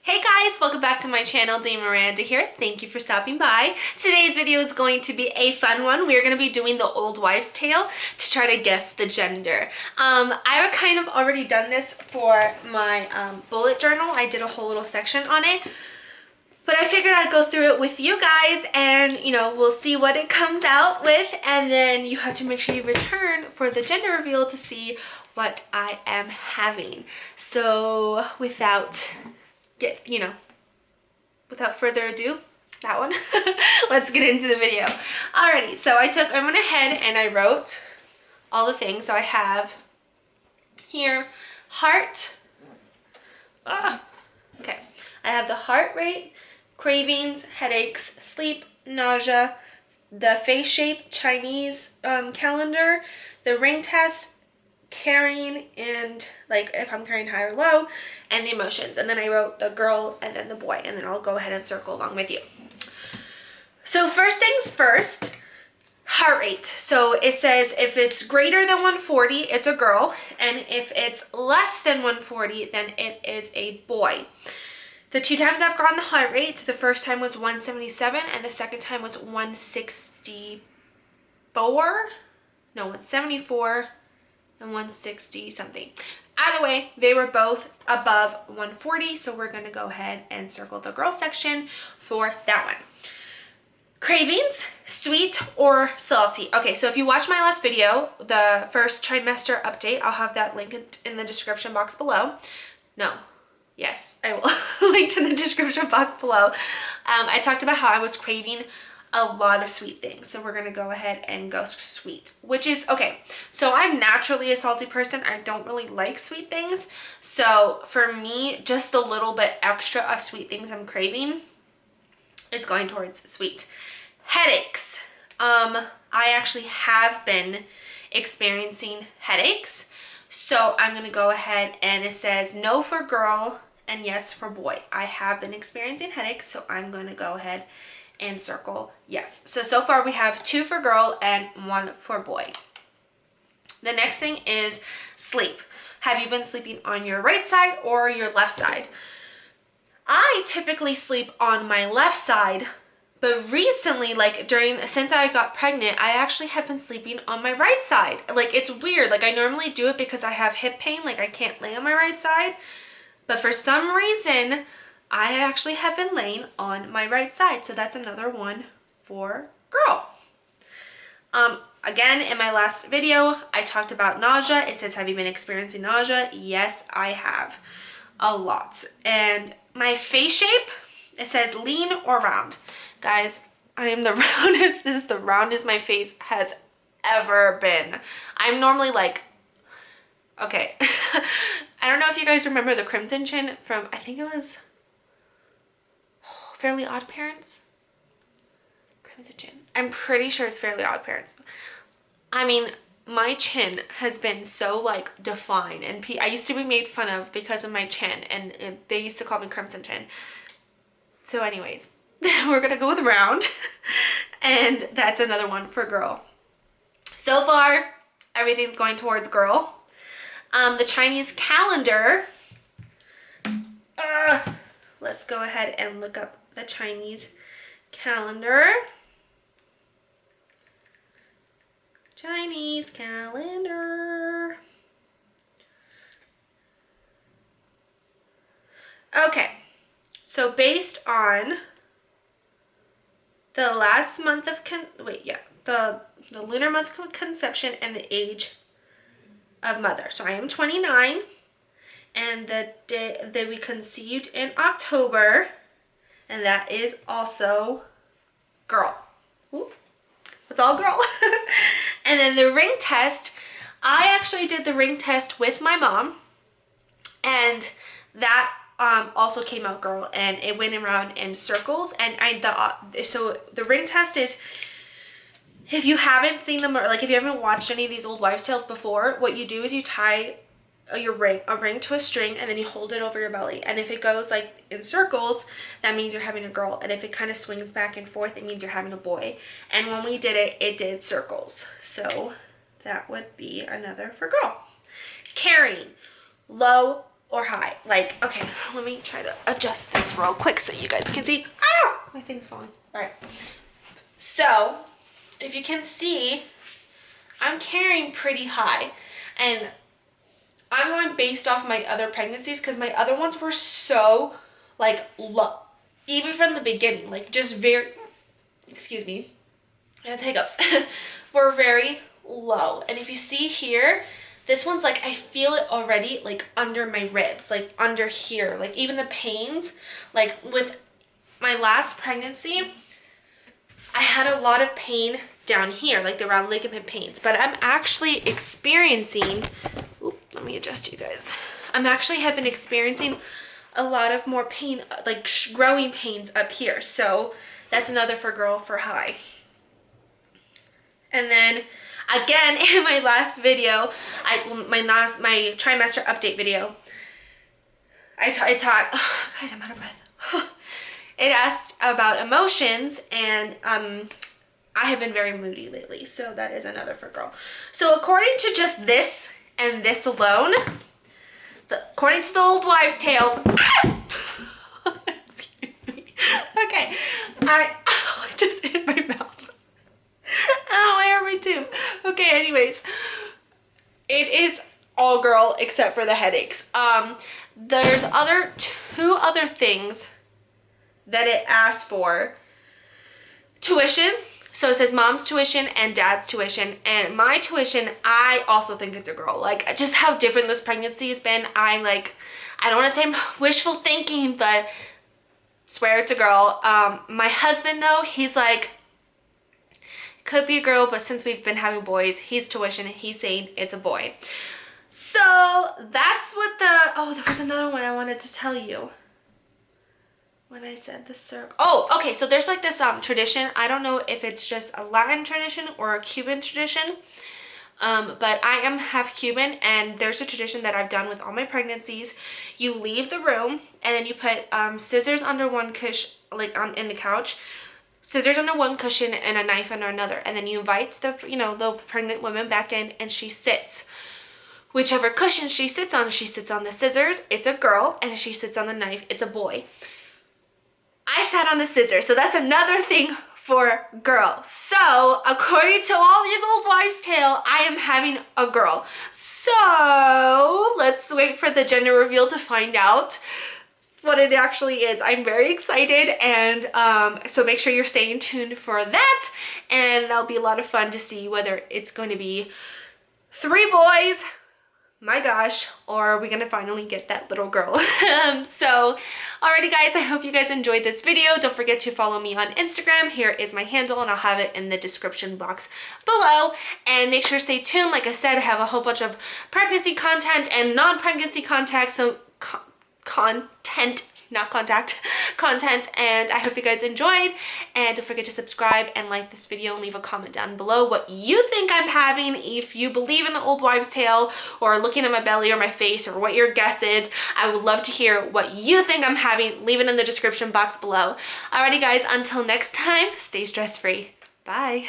Hey guys, welcome back to my channel. Dame Miranda here. Thank you for stopping by. Today's video is going to be a fun one. We're going to be doing the old wives' tale to try to guess the gender. I've kind of already done this for my bullet journal. I did a whole little section on it. But I figured I'd go through it with you guys and, we'll see what it comes out with. And then you have to make sure you return for the gender reveal to see what I am having. So without further ado, that one, let's get into the video. Alrighty, so I went ahead and I wrote all the things. So I have here, heart. Okay, I have the heart rate, cravings, headaches, sleep, nausea, the face shape, Chinese calendar, the ring test, carrying, and like if I'm carrying high or low, and the emotions. And then I wrote the girl and then the boy, and then I'll go ahead and circle along with you. So first things first, heart rate. So it says if it's greater than 140, it's a girl, and if it's less than 140, then it is a boy. The two times I've gotten the heart rate, the first time was 177 and the second time was 164. No, 174 and 160 something. Either way, they were both above 140, so we're going to go ahead and circle the girl section for that one. Cravings, sweet or salty. Okay, so if you watched my last video, the first trimester update, I'll have that linked in the description box below. Yes, I will link in the description box below. I talked about how I was craving a lot of sweet things, so we're gonna go ahead and go sweet, which is okay. So I'm naturally a salty person. I don't really like sweet things, so for me, just a little bit extra of sweet things I'm craving is going towards sweet. Headaches. I actually have been experiencing headaches, so I'm gonna go ahead and it says no for girl and yes for boy. I have been experiencing headaches, so I'm gonna go ahead and circle yes. So far we have 2 for girl and 1 for boy. The next thing is sleep. Have you been sleeping on your right side or your left side? I typically sleep on my left side, but recently, since I got pregnant, I actually have been sleeping on my right side. Like, it's weird. Like, I normally do it because I have hip pain. Like, I can't lay on my right side. But for some reason, I actually have been laying on my right side. So that's another one for girl. Again, in my last video, I talked about nausea. It says, have you been experiencing nausea? Yes, I have. A lot. And my face shape, it says lean or round. Guys, I am the roundest. This is the roundest my face has ever been. I'm normally like, okay. I don't know if you guys remember the crimson chin from, I think it was Fairly Odd Parents. Crimson chin. I'm pretty sure it's Fairly Odd Parents. I mean, my chin has been so like defined, and I used to be made fun of because of my chin, and they used to call me crimson chin. So anyways, we're gonna go with round, and that's another one for girl. So far, everything's going towards girl. The Chinese calendar. Let's go ahead and look up the Chinese calendar. Chinese calendar. Okay, so based on the last month of the lunar month of conception and the age of mother. So I am 29, and the day that we conceived in October, and that is also girl. Ooh, it's all girl. And then the ring test, I actually did the ring test with my mom, and that also came out girl, and it went around in circles. And so the ring test is, if you haven't seen them, or like if you haven't watched any of these old wives' tales before, what you do is you tie a ring to a string, and then you hold it over your belly. And if it goes like in circles, that means you're having a girl. And if it kind of swings back and forth, it means you're having a boy. And when we did it, it did circles. So that would be another for girl. Carrying, low or high. Like, okay, let me try to adjust this real quick so you guys can see. Ah, my thing's falling. All right. So, if you can see, I'm carrying pretty high, and I'm going based off my other pregnancies because my other ones were so, like, low. Even from the beginning, like, just very, excuse me, I have hiccups, were very low. And if you see here, this one's like, I feel it already, like, under my ribs, like, under here. Like, even the pains, like, with my last pregnancy, I had a lot of pain down here, like the round ligament pains. But I'm actually experiencing, let me adjust you guys. Have been experiencing a lot of more pain, like growing pains up here. So that's another for high. And then again, in my last video, my trimester update video, I taught, oh, guys, I'm out of breath. It asked about emotions, and I have been very moody lately, so that is another for girl. So according to just this and this alone, according to the old wives' tales, excuse me. Okay, I just hit my mouth. Ow, I hurt my tooth. Okay, anyways, it is all girl except for the headaches. There's two other things that it asks for. Tuition. So it says mom's tuition and dad's tuition. And my tuition, I also think it's a girl. Like, just how different this pregnancy has been. I don't want to say I'm wishful thinking, but swear it's a girl. My husband, though, he's like, could be a girl, but since we've been having boys, he's tuition, he's saying it's a boy. So that's what there was another one I wanted to tell you. When I said the circle. Oh, okay, so there's like this tradition. I don't know if it's just a Latin tradition or a Cuban tradition, but I am half Cuban, and there's a tradition that I've done with all my pregnancies. You leave the room, and then you put scissors under one cushion, like in the couch, scissors under one cushion, and a knife under another, and then you invite the pregnant woman back in, and she sits. Whichever cushion she sits on, if she sits on the scissors, it's a girl, and if she sits on the knife, it's a boy. I sat on the scissors, so that's another thing for girl. So, according to all these old wives' tale, I am having a girl. So, let's wait for the gender reveal to find out what it actually is. I'm very excited, and so make sure you're staying tuned for that, and that'll be a lot of fun to see whether it's going to be 3 boys, my gosh, or are we gonna finally get that little girl? So, alrighty guys, I hope you guys enjoyed this video. Don't forget to follow me on Instagram. Here is my handle, and I'll have it in the description box below. And make sure to stay tuned. Like I said, I have a whole bunch of pregnancy content and non-pregnancy content, content, and I hope you guys enjoyed. And don't forget to subscribe and like this video, and leave a comment down below what you think I'm having, if you believe in the old wives' tale, or looking at my belly or my face, or what your guess is. I would love to hear what you think I'm having. Leave it in the description box below. Alrighty guys, until next time, stay stress-free. Bye.